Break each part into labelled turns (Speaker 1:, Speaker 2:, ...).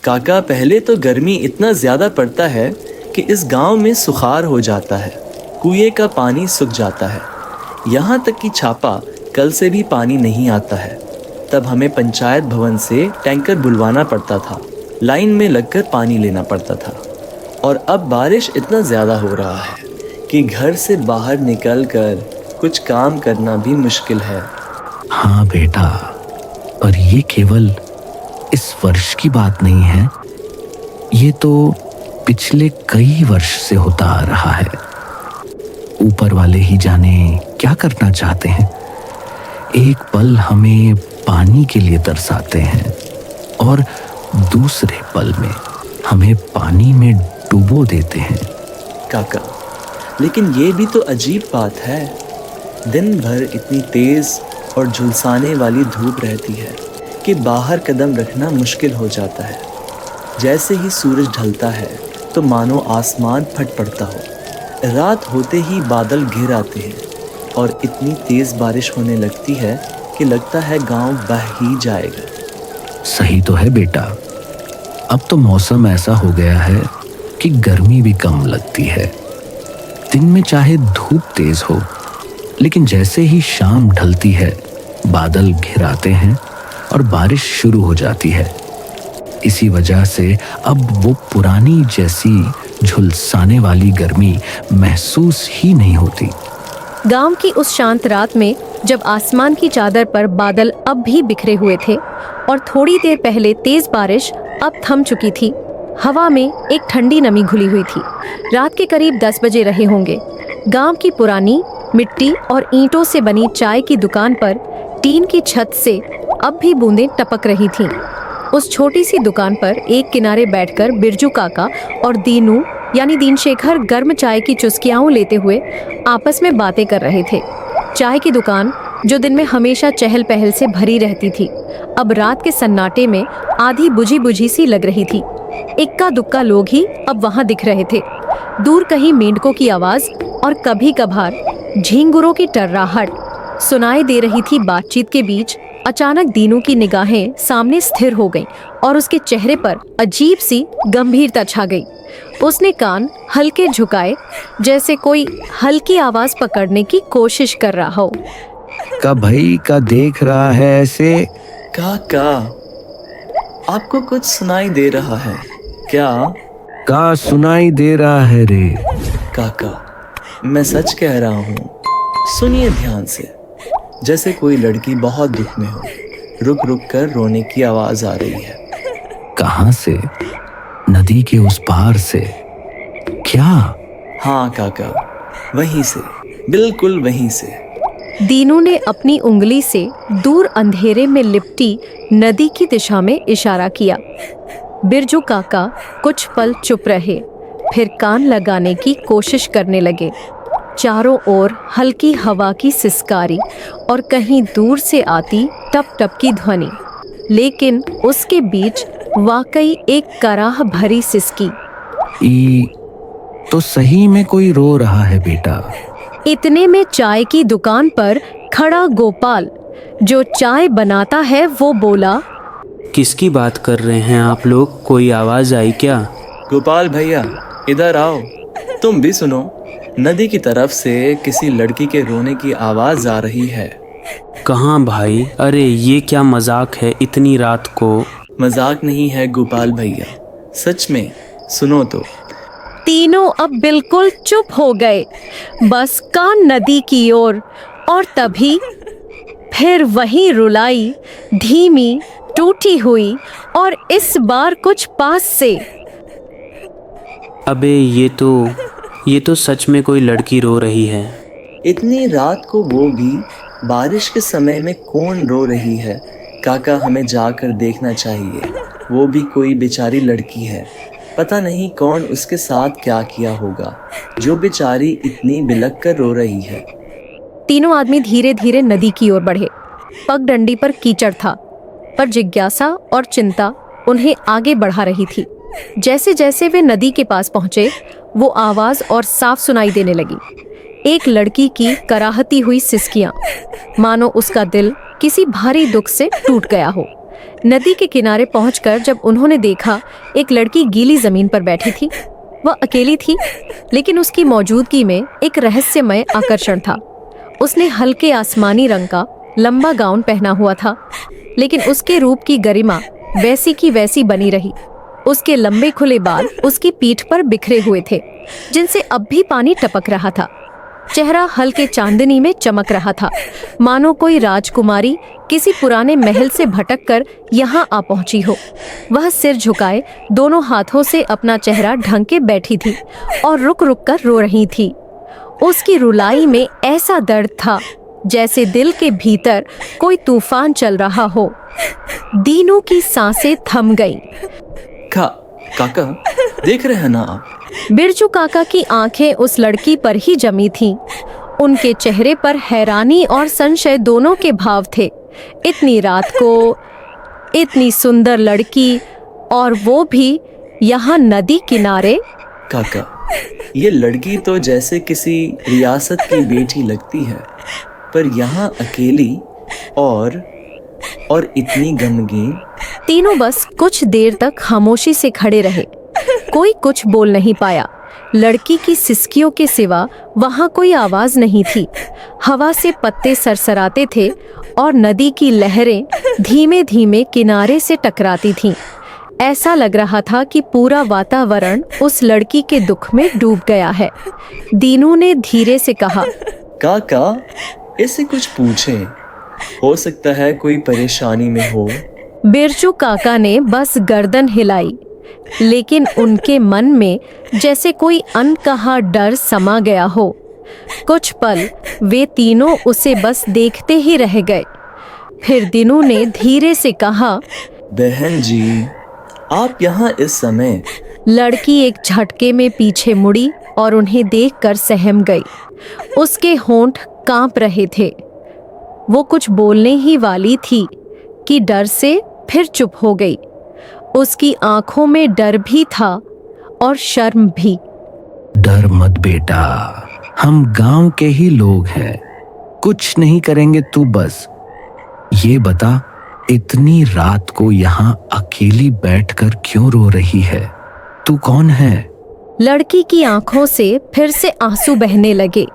Speaker 1: काका, पहले तो गर्मी इतना ज्यादा पड़ता है कि इस गांव में सुखार हो जाता है। कुएं का पानी सूख जाता है। यहाँ तक कि छापा कल से भी पानी नहीं आता है। तब हमें पंचायत भवन से टैंकर बुलवाना पड़ता था। लाइन में लगकर पानी लेना पड़ता था। और अब बारिश इतना ज़्यादा हो रहा है कि घर से बाहर निकलकर कुछ काम करना भी मुश्किल है।
Speaker 2: हाँ बेटा, पर ये केवल इस वर्ष की बात नहीं है, ये तो पिछले कई वर्ष से होता आ रहा है। ऊपर वाले ही जाने क्या करना चाहते हैं। एक पल हमें पानी के लिए तरसाते हैं और दूसरे पल में हमें पानी में डुबो देते हैं।
Speaker 1: काका, लेकिन ये भी तो अजीब बात है। दिन भर इतनी तेज और झुलसाने वाली धूप रहती है कि बाहर कदम रखना मुश्किल हो जाता है। जैसे ही सूरज ढलता है तो मानो आसमान फट पड़ता हो। रात होते ही बादल घिर आते हैं और इतनी तेज बारिश होने लगती है कि लगता है गांव बह ही जाएगा।
Speaker 2: सही तो है बेटा, अब तो मौसम ऐसा हो गया है कि गर्मी भी कम लगती है। दिन में चाहे धूप तेज हो, लेकिन जैसे ही शाम ढलती है बादल घिर आते हैं और बारिश शुरू हो जाती है। इसी वजह से अब वो पुरानी जैसी झुलसाने वाली गर्मी महसूस ही नहीं होती।
Speaker 3: गांव की उस शांत रात में जब आसमान की चादर पर बादल अब भी बिखरे हुए थे और थोड़ी देर पहले तेज बारिश अब थम चुकी थी, हवा में एक ठंडी नमी घुली हुई थी। रात के करीब 10 बजे रहे होंगे। गांव की पुरानी मिट्टी और ईंटों से बनी चाय की दुकान पर टीन की छत से अब भी बूंदें टपक रही थीं। उस छोटी सी दुकान पर एक किनारे बैठकर बिरजू काका और दीनू यानी दीनशेखर गर्म चाय की चुस्कियाँ लेते हुए आपस में बातें कर रहे थे। चाय की दुकान, जो दिन में हमेशा चहल पहल से भरी रहती थी, अब रात के सन्नाटे में आधी बुझी बुझी सी लग रही थी। इक्का दुक्का लोग ही अब वहाँ दिख रहे थे। दूर कहीं मेंढकों की आवाज़ और कभी कभार झींगुरों की टर्राहट सुनाई दे रही थी। बातचीत के बीच अचानक दीनू की निगाहें सामने स्थिर हो गईं और उसके चेहरे पर अजीब सी गंभीरता छा गई। उसने कान हल्के झुकाए, जैसे कोई हल्की आवाज पकड़ने की कोशिश कर रहा हो।
Speaker 2: का भाई का देख रहा है ऐसे?
Speaker 1: काका, आपको कुछ सुनाई दे रहा है क्या?
Speaker 2: का सुनाई दे रहा है रे?
Speaker 1: काका, मैं सच कह रहा हूँ, सुनिए ध्यान से। जैसे कोई लड़की बहुत दुख में हो, रुक रुक कर रोने की आवाज आ रही है।
Speaker 2: कहाँ से? नदी के उस पार से क्या?
Speaker 1: हाँ काका, वहीं से, बिल्कुल वहीं से।
Speaker 3: दीनू ने अपनी उंगली से दूर अंधेरे में लिपटी नदी की दिशा में इशारा किया। बिरजू काका कुछ पल चुप रहे, फिर कान लगाने की कोशिश करने लगे। चारों ओर हल्की हवा की सिसकारी और कहीं दूर से आती टप टप की ध्वनि, लेकिन उसके बीच वाकई एक कराह भरी सिसकी।
Speaker 2: तो सही में कोई रो रहा है बेटा।
Speaker 3: इतने में चाय की दुकान पर खड़ा गोपाल, जो चाय बनाता है, वो बोला,
Speaker 4: किसकी बात कर रहे हैं आप लोग? कोई आवाज आई क्या?
Speaker 1: गोपाल भैया, इधर आओ, तुम भी सुनो। नदी की तरफ से किसी लड़की के रोने की आवाज आ रही है।
Speaker 4: कहाँ भाई? अरे ये क्या मजाक है इतनी रात को?
Speaker 1: मजाक नहीं है गोपाल भैया, सच में, सुनो तो।
Speaker 3: तीनों अब बिल्कुल चुप हो गए, बस कान नदी की ओर। और तभी फिर वही रुलाई, धीमी, टूटी हुई, और इस बार कुछ पास से।
Speaker 4: अबे ये तो सच में कोई लड़की रो रही है।
Speaker 1: इतनी रात को, वो भी बारिश के समय में, कौन रो रही है? काका, हमें जाकर देखना चाहिए। वो भी कोई बेचारी लड़की है, पता नहीं कौन उसके साथ क्या किया होगा, जो बेचारी इतनी बिलख कर रो रही है।
Speaker 3: तीनों आदमी धीरे धीरे नदी की ओर बढ़े। पगडंडी पर कीचड़ था, पर जिज्ञासा और चिंता उन्हें आगे बढ़ा रही थी। जैसे जैसे वे नदी के पास पहुंचे, वो आवाज और साफ सुनाई देने लगी। एक लड़की की कराहती हुई सिसकियां, मानो उसका दिल किसी भारी दुख से टूट गया हो। नदी के किनारे पहुंचकर जब उन्होंने देखा, एक लड़की गीली जमीन पर बैठी थी। वह अकेली थी, लेकिन उसकी मौजूदगी में एक रहस्यमय आकर्षण था। उसने हल्के आसमानी रंग का लंबा गाउन पहना हुआ था, लेकिन उसके रूप की गरिमा वैसी की वैसी बनी रही। उसके लंबे खुले बाल उसकी पीठ पर बिखरे हुए थे, जिनसे अब भी पानी टपक रहा था। चेहरा हल्के चांदनी में चमक रहा था, मानो कोई राजकुमारी किसी पुराने महल से भटककर यहाँ आ पहुंची हो। वह सिर झुकाए दोनों हाथों से अपना चेहरा ढंक के बैठी थी और रुक रुक कर रो रही थी। उसकी रुलाई में ऐसा दर्द था जैसे दिल के भीतर कोई तूफान चल रहा हो। दीनू की सांसें थम गईं।
Speaker 1: काका, देख रहे हैं ना आप?
Speaker 3: बिरजू काका की आंखें उस लड़की पर ही जमी थीं। उनके चेहरे पर हैरानी और संशय दोनों के भाव थे। इतनी रात को इतनी सुंदर लड़की, और वो भी यहाँ नदी किनारे।
Speaker 1: काका, ये लड़की तो जैसे किसी रियासत की बेटी लगती है, पर यहाँ अकेली और इतनी गमगीन।
Speaker 3: तीनों बस कुछ देर तक खामोशी से खड़े रहे। कोई कुछ बोल नहीं पाया। लड़की की सिसकियों के सिवा वहां कोई आवाज नहीं थी। हवा से पत्ते सरसराते थे और नदी की लहरें धीमे धीमे किनारे से टकराती थीं। ऐसा लग रहा था कि पूरा वातावरण उस लड़की के दुख में डूब गया है। दीनू ने धीरे से कहा,
Speaker 1: काका, इससे कुछ पूछें, हो सकता है कोई परेशानी में हो।
Speaker 3: बिरजू काका ने बस गर्दन हिलाई, लेकिन उनके मन में जैसे कोई अनकहा डर समा गया हो। कुछ पल वे तीनों उसे बस देखते ही रह गए। फिर दीनू ने धीरे से कहा,
Speaker 1: बहन जी, आप यहाँ इस समय?
Speaker 3: लड़की एक झटके में पीछे मुड़ी और उन्हें देखकर सहम गई। उसके होंठ कांप रहे थे। वो कुछ बोलने ही वाली थी कि डर से फिर चुप हो गई। उसकी आंखों में डर भी था और शर्म भी।
Speaker 2: डर मत बेटा, हम गांव के ही लोग हैं, कुछ नहीं करेंगे। तू बस ये बता, इतनी रात को यहाँ अकेली बैठकर क्यों रो रही है? तू कौन है?
Speaker 3: लड़की की आंखों से फिर से आंसू बहने लगे।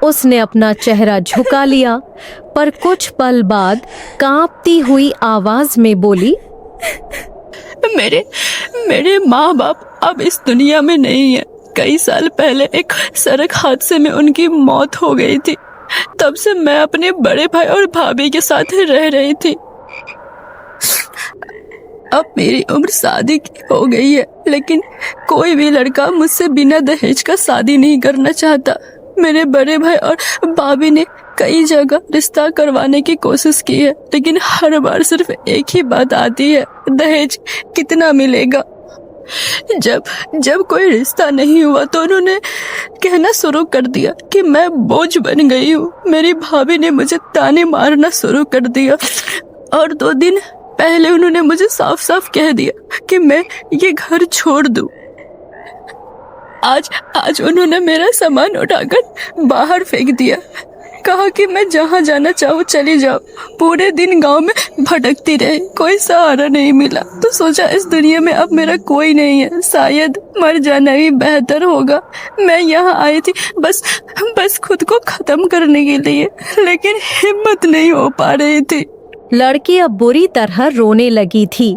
Speaker 3: उसने अपना चेहरा झुका लिया, पर कुछ पल बाद कांपती हुई आवाज में बोली,
Speaker 5: मेरे माँ बाप अब इस दुनिया में नहीं है। कई साल पहले एक सड़क हादसे में उनकी मौत हो गई थी। तब से मैं अपने बड़े भाई और भाभी के साथ रह रही थी। अब मेरी उम्र शादी की हो गई है, लेकिन कोई भी लड़का मुझसे बिना दहेज का शादी नहीं करना चाहता। मेरे बड़े भाई और भाभी ने कई जगह रिश्ता करवाने की कोशिश की है, लेकिन हर बार सिर्फ एक ही बात आती है, दहेज कितना मिलेगा। जब कोई रिश्ता नहीं हुआ तो उन्होंने कहना शुरू कर दिया कि मैं बोझ बन गई हूँ। मेरी भाभी ने मुझे ताने मारना शुरू कर दिया और 2 दिन पहले उन्होंने मुझे साफ साफ कह दिया कि मैं ये घर छोड़ दूं। आज उन्होंने मेरा सामान उठाकर बाहर फेंक दिया। कहा कि मैं जहाँ जाना चाहूँ चली जाओ। पूरे दिन गांव में भटकती रही, कोई सहारा नहीं मिला। तो सोचा इस दुनिया में अब मेरा कोई नहीं है, शायद मर जाना ही बेहतर होगा। मैं यहाँ आई थी बस खुद को खत्म करने के लिए, लेकिन हिम्मत नहीं हो पा रही थी।
Speaker 3: लड़की अब बुरी तरह रोने लगी थी।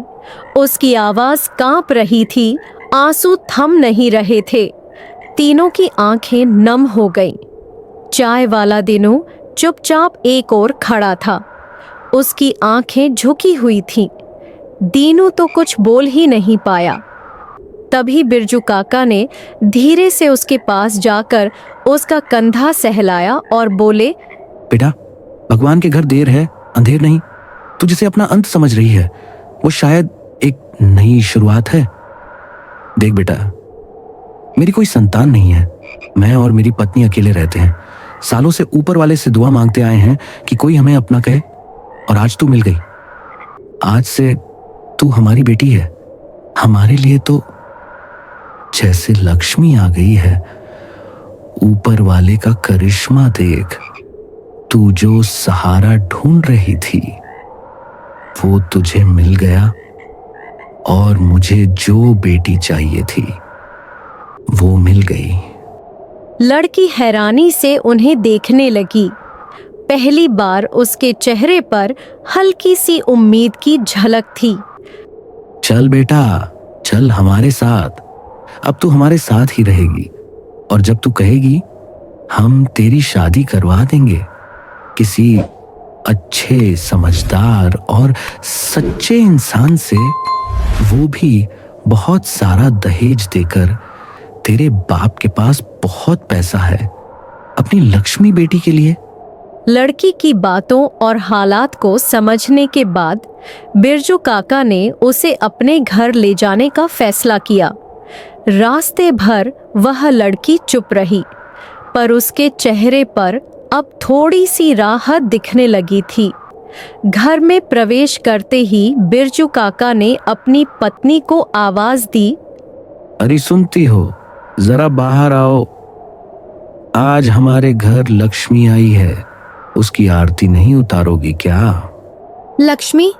Speaker 3: उसकी आवाज कांप रही थी, आंसू थम नहीं रहे थे। तीनों की आंखें नम हो गईं। चाय वाला दीनू चुपचाप एक ओर खड़ा था। उसकी आंखें झुकी हुई थीं। दीनू तो कुछ बोल ही नहीं पाया। तभी बिरजू काका ने धीरे से उसके पास जाकर उसका कंधा सहलाया और बोले,
Speaker 2: बेटा, भगवान के घर देर है अंधेर नहीं। तू जिसे अपना अंत समझ रही है, वो शायद एक नई शुरुआत है। देख बेटा, मेरी कोई संतान नहीं है। मैं और मेरी पत्नी अकेले रहते हैं। सालों से ऊपर वाले से दुआ मांगते आए हैं कि कोई हमें अपना कहे, और आज तू मिल गई। आज से तू हमारी बेटी है। हमारे लिए तो जैसे लक्ष्मी आ गई है। ऊपर वाले का करिश्मा देख। तू जो सहारा ढूंढ रही थी वो तुझे मिल गया और मुझे जो बेटी चाहिए थी वो मिल गई।
Speaker 3: लड़की हैरानी से उन्हें देखने लगी। पहली बार उसके चेहरे पर हल्की सी उम्मीद की झलक थी।
Speaker 2: चल बेटा, चल हमारे साथ। अब तू हमारे साथ ही रहेगी और जब तू कहेगी हम तेरी शादी करवा देंगे किसी अच्छे, समझदार और सच्चे इंसान से, वो भी बहुत सारा दहेज देकर। तेरे बाप के पास बहुत पैसा है अपनी लक्ष्मी बेटी के लिए।
Speaker 3: लड़की की बातों और हालात को समझने के बाद बिरजू काका ने उसे अपने घर ले जाने का फैसला किया। रास्ते भर वह लड़की चुप रही, पर उसके चेहरे पर अब थोड़ी सी राहत दिखने लगी थी। घर में प्रवेश करते ही बिरजू काका ने अपनी पत्नी को आवाज दी,
Speaker 2: अरे सुनती हो, जरा बाहर आओ। आज हमारे घर लक्ष्मी आई है, उसकी आरती नहीं उतारोगी क्या?
Speaker 6: लक्ष्मी?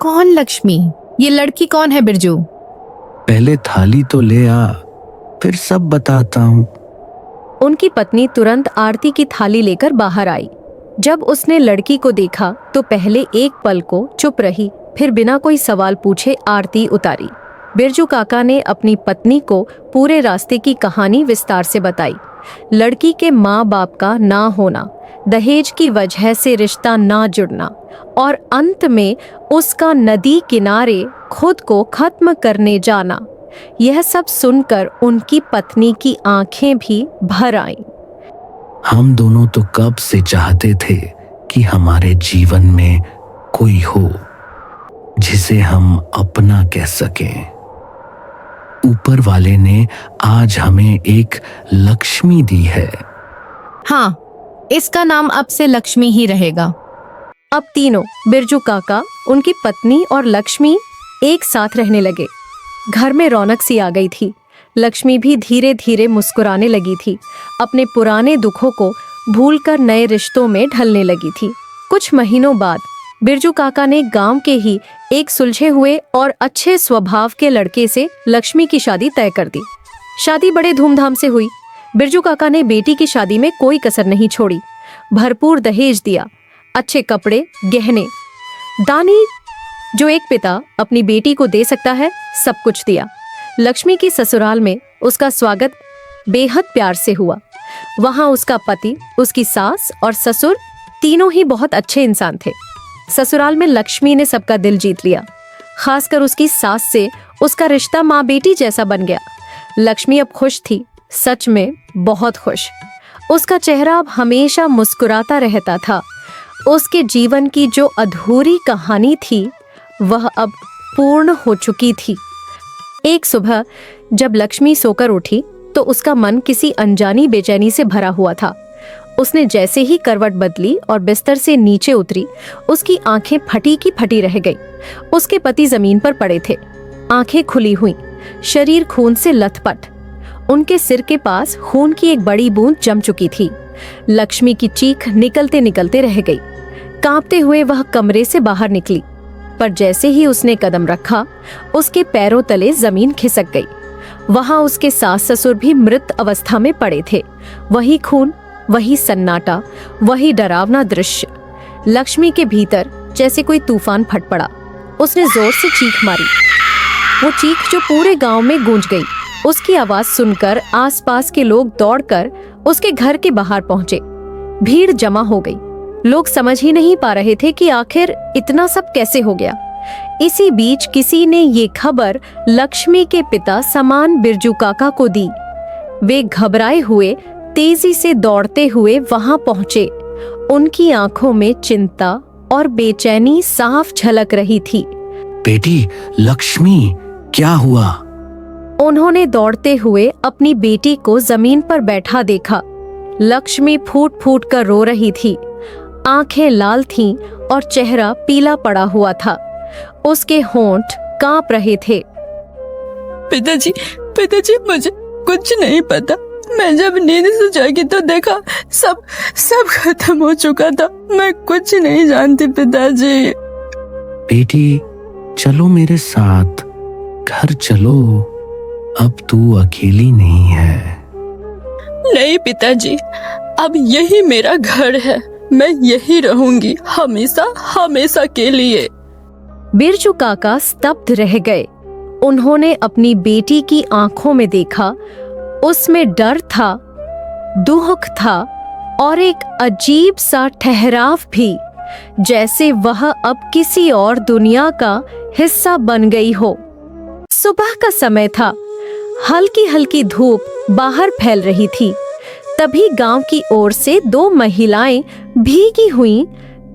Speaker 6: कौन लक्ष्मी? ये लड़की कौन है बिरजू?
Speaker 2: पहले थाली तो ले आ, फिर सब बताता हूँ।
Speaker 3: उनकी पत्नी तुरंत आरती की थाली लेकर बाहर आई। जब उसने लड़की को देखा तो पहले एक पल को चुप रही, फिर बिना कोई सवाल पूछे आरती उतारी। बिरजू काका ने अपनी पत्नी को पूरे रास्ते की कहानी विस्तार से बताई। लड़की के माँ बाप का ना होना, दहेज की वजह से रिश्ता ना जुड़ना और अंत में उसका नदी किनारे खुद को खत्म करने जाना। यह सब सुनकर उनकी पत्नी की आंखें भी भर आईं।
Speaker 2: हम दोनों तो कब से चाहते थे कि हमारे जीवन में कोई हो जिसे हम अपना कह सकें। ऊपर वाले ने आज हमें एक लक्ष्मी दी है।
Speaker 6: हाँ, इसका नाम अब से लक्ष्मी ही रहेगा।
Speaker 3: अब तीनों, बिरजू काका, उनकी पत्नी और लक्ष्मी एक साथ रहने लगे। घर में रौनक सी आ गई थी। लक्ष्मी भी धीरे धीरे मुस्कुराने लगी थी। अपने पुराने दुखों को भूलकर नए रिश्तों में ढलने लगी थी। कुछ महीनों बाद बिरजू काका ने गांव के ही एक सुलझे हुए और अच्छे स्वभाव के लड़के से लक्ष्मी की शादी तय कर दी। शादी बड़े धूमधाम से हुई। बिरजू काका ने बेटी की शादी में कोई कसर नहीं छोड़ी। भरपूर दहेज दिया, अच्छे कपड़े, गहने, दानी जो एक पिता अपनी बेटी को दे सकता है, सब कुछ दिया। लक्ष्मी की ससुराल में उसका स्वागत बेहद प्यार से हुआ। वहां उसका पति, उसकी सास और ससुर तीनों ही बहुत अच्छे इंसान थे। ससुराल में लक्ष्मी ने सबका दिल जीत लिया। खासकर उसकी सास से उसका रिश्ता माँ बेटी जैसा बन गया। लक्ष्मी अब खुश थी, सच में बहुत खुश। उसका चेहरा अब हमेशा मुस्कुराता रहता था। उसके जीवन की जो अधूरी कहानी थी वह अब पूर्ण हो चुकी थी। एक सुबह जब लक्ष्मी सोकर उठी तो उसका मन किसी अनजानी बेचैनी से भरा हुआ था। उसने जैसे ही करवट बदली और बिस्तर से नीचे उतरी, उसकी आंखें फटी की फटी रह गई। उसके पति जमीन पर पड़े थे, आंखें खुली हुई, शरीर खून से लथपथ। उनके सिर के पास खून की एक बड़ी बूंद जम चुकी थी। लक्ष्मी की चीख निकलते निकलते रह गई। कांपते हुए वह कमरे से बाहर निकली, पर जैसे ही उसने कदम रखा, उसके पैरों तले जमीन खिसक गई। वहां उसके सास ससुर भी मृत अवस्था में पड़े थे। वही खून, वही सन्नाटा, वही डरावना दृश्य। लक्ष्मी के भीतर जैसे कोई तूफान फट पड़ा। उसने जोर से चीख मारी, वो चीख जो पूरे गांव में गूंज गई। उसकी आवाज सुनकर आसपास के लोग दौड़कर उसके घर के बाहर पहुंचे। भीड़ जमा हो गई। लोग समझ ही नहीं पा रहे थे कि आखिर इतना सब कैसे हो गया। इसी बीच किसी ने ये खबर लक्ष्मी के पिता समान बिरजू काका को दी। वे घबराए हुए तेजी से दौड़ते हुए वहां पहुंचे। उनकी आंखों में चिंता और बेचैनी साफ झलक रही थी।
Speaker 2: बेटी लक्ष्मी, क्या हुआ?
Speaker 3: उन्होंने दौड़ते हुए अपनी बेटी को जमीन पर बैठा देखा। लक्ष्मी फूट फूट कर रो रही थी। आंखें लाल थीं और चेहरा पीला पड़ा हुआ था। उसके होंठ कांप रहे थे।
Speaker 5: पिताजी, पिताजी, मुझे कुछ नहीं पता। मैं जब नींद से जागी तो देखा सब खत्म हो चुका था। मैं कुछ नहीं जानती पिताजी।
Speaker 2: बेटी, चलो मेरे साथ, घर चलो, अब तू अकेली नहीं है।
Speaker 5: नहीं पिताजी, अब यही मेरा घर है, मैं यही रहूंगी हमेशा हमेशा के लिए।
Speaker 3: बिरजू काका स्तब्ध रह गए। उन्होंने अपनी बेटी की आंखों में देखा, उसमें डर था, दुख था और एक अजीब सा ठहराव भी, जैसे वह अब किसी और दुनिया का हिस्सा बन गई हो। सुबह का समय था, हल्की हल्की धूप बाहर फैल रही थी। तभी गांव की ओर से 2 महिलाएं भीगी हुई,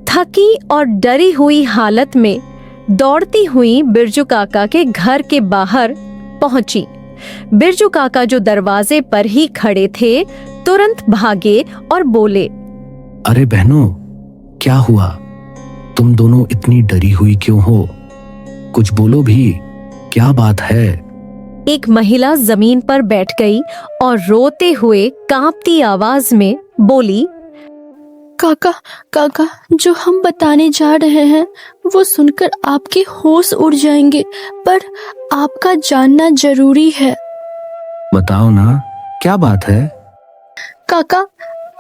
Speaker 3: थकी और डरी हुई हालत में दौड़ती हुई बिरजू काका के घर के बाहर पहुंची। बिरजू काका जो दरवाजे पर ही खड़े थे, तुरंत भागे और बोले,
Speaker 2: अरे बहनों, क्या हुआ? तुम दोनों इतनी डरी हुई क्यों हो? कुछ बोलो भी, क्या बात है?
Speaker 3: एक महिला जमीन पर बैठ गई और रोते हुए कांपती आवाज में बोली,
Speaker 5: काका काका, जो हम बताने जा रहे हैं वो सुनकर आपके होश उड़ जाएंगे, पर आपका जानना जरूरी है।
Speaker 2: बताओ ना, क्या बात है?
Speaker 5: काका,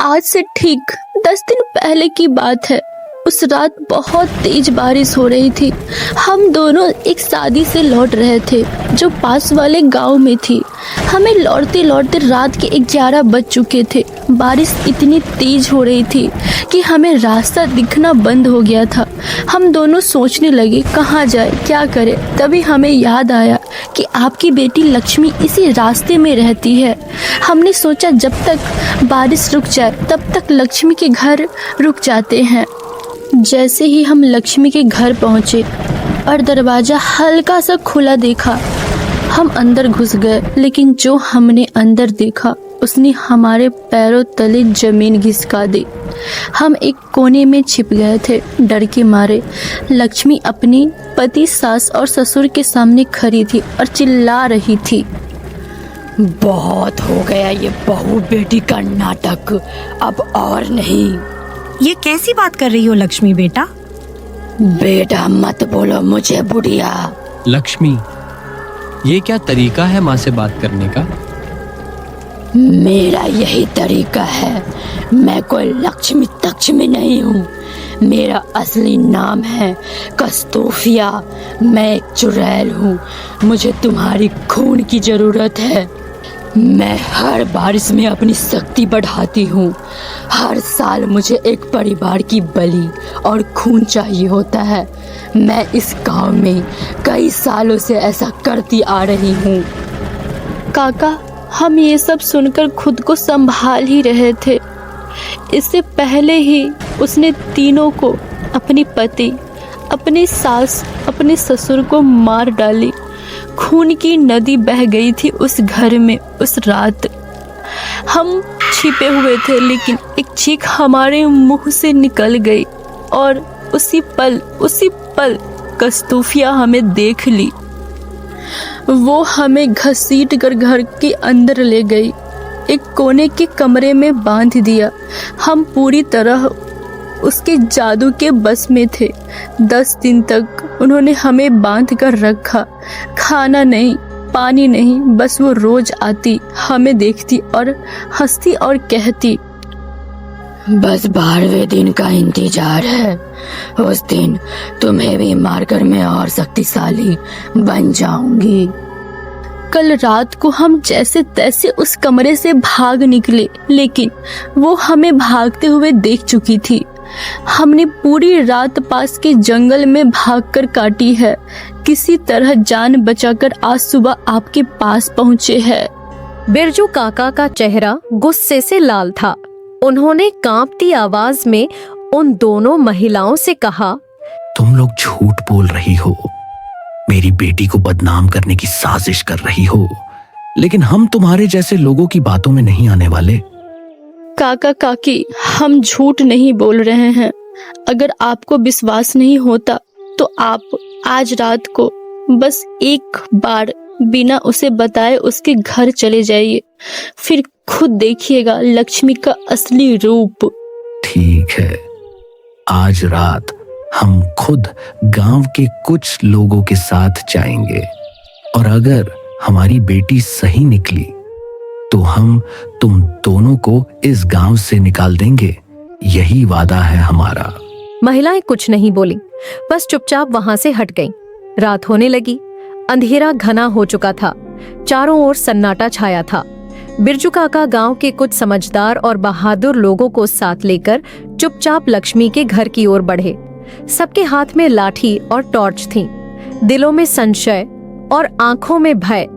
Speaker 5: आज से ठीक 10 दिन पहले की बात है। उस रात बहुत तेज बारिश हो रही थी। हम दोनों एक शादी से लौट रहे थे जो पास वाले गांव में थी। हमें लौटते लौटते रात के 11 बज चुके थे। बारिश इतनी तेज हो रही थी कि हमें रास्ता दिखना बंद हो गया था। हम दोनों सोचने लगे कहाँ जाए, क्या करें। तभी हमें याद आया कि आपकी बेटी लक्ष्मी इसी रास्ते में रहती है। हमने सोचा जब तक बारिश रुक जाए तब तक लक्ष्मी के घर रुक जाते हैं। जैसे ही हम लक्ष्मी के घर पहुंचे और दरवाजा हल्का सा खुला देखा, हम अंदर घुस गए। लेकिन जो हमने अंदर देखा उसने हमारे पैरों तले जमीन घिसका दी। हम एक कोने में छिप गए थे डर के मारे। लक्ष्मी अपनी पति, सास और ससुर के सामने खड़ी थी और चिल्ला रही थी,
Speaker 7: बहुत हो गया ये बहू बेटी का नाटक, अब और नहीं।
Speaker 8: ये कैसी बात कर रही हो लक्ष्मी बेटा?
Speaker 7: बेटा मत बोलो मुझे बुढ़िया।
Speaker 9: लक्ष्मी, ये क्या तरीका है माँ से बात करने का?
Speaker 7: मेरा यही तरीका है। मैं कोई लक्ष्मी तक्ष्मी नहीं हूँ। मेरा असली नाम है कस्तूफिया। मैं एक चुड़ैल हूँ। मुझे तुम्हारी खून की जरूरत है। मैं हर बारिश में अपनी शक्ति बढ़ाती हूँ। हर साल मुझे एक परिवार की बलि और खून चाहिए होता है। मैं इस गांव में कई सालों से ऐसा करती आ रही हूँ।
Speaker 5: काका, हम ये सब सुनकर खुद को संभाल ही रहे थे। इससे पहले ही उसने तीनों को, अपनी पति, अपनी सास, अपने ससुर को मार डाली। खून की नदी बह गई थी उस घर में उस रात। हम छिपे हुए थे लेकिन एक चीख हमारे मुंह से निकल गई और उसी पल कस्तूफिया हमें देख ली। वो हमें घसीट कर घर के अंदर ले गई, एक कोने के कमरे में बांध दिया। हम पूरी तरह उसके जादू के बस में थे। 10 दिन तक उन्होंने हमें बांध कर रखा। खाना नहीं, पानी नहीं, बस वो रोज आती, हमें देखती और हंसती और कहती,
Speaker 7: बस 12वें दिन का इंतजार है। उस दिन तुम्हें भी मारकर मैं और शक्तिशाली बन जाऊंगी।
Speaker 5: कल रात को हम जैसे तैसे उस कमरे से भाग निकले, लेकिन वो हमें भागते हुए देख चुकी थी। हमने पूरी रात पास के जंगल में भागकर काटी है। किसी तरह जान बचाकर आज सुबह आपके पास पहुँचे हैं।
Speaker 3: बिरजू काका का चेहरा गुस्से से लाल था। उन्होंने कांपती आवाज में उन दोनों महिलाओं से कहा,
Speaker 2: तुम लोग झूठ बोल रही हो, मेरी बेटी को बदनाम करने की साजिश कर रही हो, लेकिन हम तुम्हारे जैसे लोगों की बातों में नहीं आने वाले।
Speaker 5: काका काकी, हम झूठ नहीं बोल रहे हैं। अगर आपको विश्वास नहीं होता तो आप आज रात को बस एक बार बिना उसे बताए उसके घर चले जाइए, फिर खुद देखिएगा लक्ष्मी का असली रूप।
Speaker 2: ठीक है, आज रात हम खुद गांव के कुछ लोगों के साथ जाएंगे और अगर हमारी बेटी सही निकली तो हम तुम दोनों को इस गांव से निकाल देंगे। यही वादा है हमारा।
Speaker 3: महिलाएं कुछ नहीं बोली, बस चुपचाप वहां से हट गईं। रात होने लगी, अंधेरा घना हो चुका था, चारों ओर सन्नाटा छाया था। बिरजू काका गांव के कुछ समझदार और बहादुर लोगों को साथ लेकर चुपचाप लक्ष्मी के घर की ओर बढ़े। सबके हाथ में लाठी और टॉर्च थी, दिलों में संशय और आंखों में भय।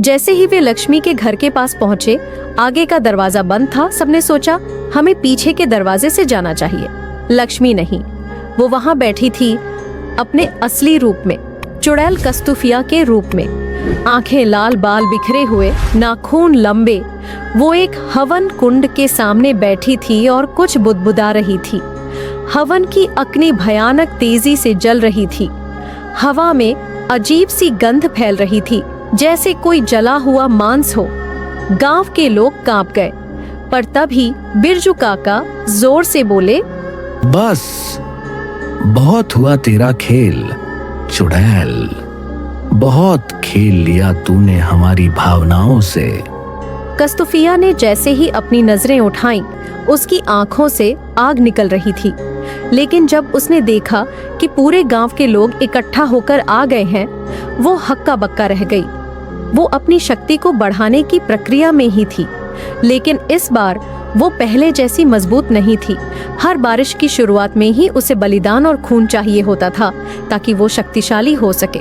Speaker 3: जैसे ही वे लक्ष्मी के घर के पास पहुंचे, आगे का दरवाजा बंद था। सबने सोचा हमें पीछे के दरवाजे से जाना चाहिए। लक्ष्मी नहीं, वो वहां बैठी थी अपने असली रूप में, चुड़ैल कस्तूफिया के रूप में। आंखें लाल, बाल बिखरे हुए, नाखून लंबे। वो एक हवन कुंड के सामने बैठी थी और कुछ बुदबुदा रही थी। हवन की अग्नि भयानक तेजी से जल रही थी। हवा में अजीब सी गंध फैल रही थी, जैसे कोई जला हुआ मांस हो। गांव के लोग कांप गए, पर तभी बिरजू काका जोर से बोले,
Speaker 2: बस बहुत हुआ तेरा खेल चुड़ैल, बहुत खेल लिया तूने हमारी भावनाओं से।
Speaker 3: कस्तूफिया ने जैसे ही अपनी नजरें उठाईं, उसकी आंखों से आग निकल रही थी। लेकिन जब उसने देखा कि पूरे गांव के लोग इकट्ठा होकर आ गए हैं, वो हक्का बक्का रह गई। वो अपनी शक्ति को बढ़ाने की प्रक्रिया में ही थी, लेकिन इस बार वो पहले जैसी मजबूत नहीं थी। हर बारिश की शुरुआत में ही उसे बलिदान और खून चाहिए होता था ताकि वो शक्तिशाली हो सके।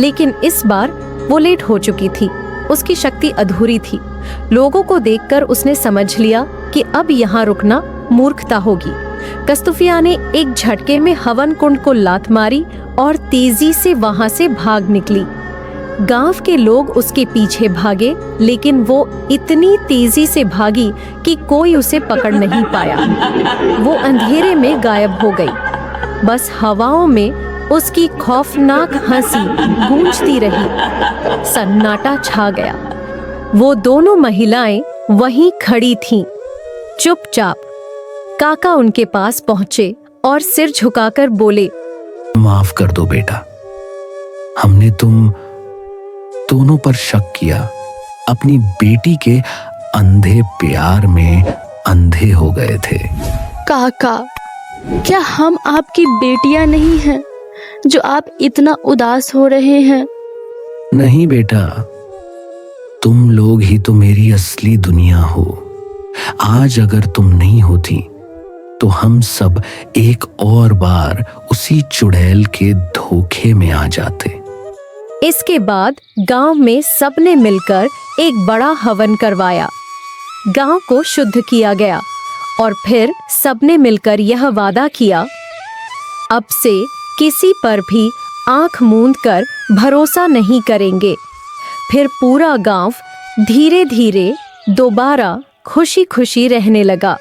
Speaker 3: लेकिन इस बार वो लेट हो चुकी थी, उसकी शक्ति अधूरी थी। लोगों को देखकर उसने समझ लिया कि अब यहाँ रुकना मूर्खता होगी। कस्तूफिया ने एक झटके में हवन कुंड को लात मारी और तेजी से वहां से भाग निकली। गांव के लोग उसके पीछे भागे, लेकिन वो इतनी तेजी से भागी कि कोई उसे पकड़ नहीं पाया। वो अंधेरे में गायब हो गई। बस हवाओं में उसकी खौफनाक हंसी गूंजती रही। सन्नाटा छा गया। वो दोनों महिलाएं वहीं खड़ी थीं, चुपचाप। काका उनके पास पहुंचे और सिर झुकाकर बोले,
Speaker 2: माफ कर दो बेटा, हमने तुम दोनों पर शक किया। अपनी बेटी के अंधे प्यार में अंधे हो गए थे।
Speaker 7: काका, क्या हम आपकी बेटियां नहीं हैं जो आप इतना उदास हो रहे हैं?
Speaker 2: नहीं बेटा, तुम लोग ही तो मेरी असली दुनिया हो। आज अगर तुम नहीं होती तो हम सब एक और बार उसी चुड़ैल के धोखे में आ जाते।
Speaker 3: इसके बाद गांव में सबने मिलकर एक बड़ा हवन करवाया। गांव को शुद्ध किया गया और फिर सबने मिलकर यह वादा किया, अब से किसी पर भी आंख मूंद कर भरोसा नहीं करेंगे। फिर पूरा गांव धीरे धीरे दोबारा खुशी खुशी रहने लगा।